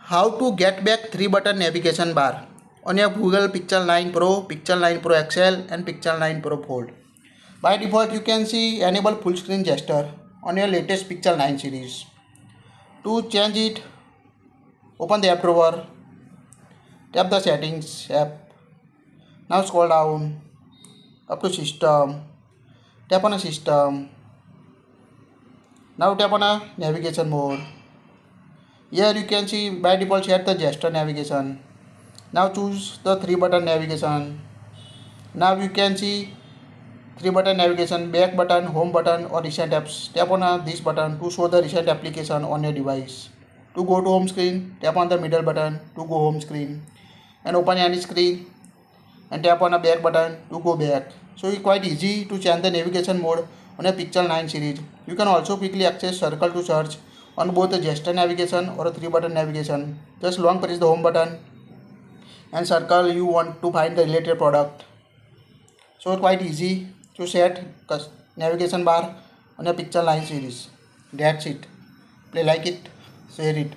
How to get back 3-button navigation bar on your Google Pixel 9 Pro, Pixel 9 Pro XL and Pixel 9 Pro Fold. By default, you can see enable full screen gesture on your latest Pixel 9 series. To change it, open the app drawer, tap the settings app. Now scroll down up to system, tap on a system. Now tap on a navigation mode. Here you can see by default set the gesture navigation. Now choose the 3-button navigation. Now you can see 3-button navigation, back button, home button or recent apps. Tap on this button to show the recent application on your device. To go to home screen, tap on the middle button to go home screen and open any screen and tap on a back button to go back. So it's quite easy to change the navigation mode on a Pixel 9 series. You can also quickly access circle to search on both the gesture navigation or a 3-button navigation. Just long press the home button and circle you want to find the related product. So it's quite easy to set navigation bar on a Pixel 9 series. That's it. Please like it, share it.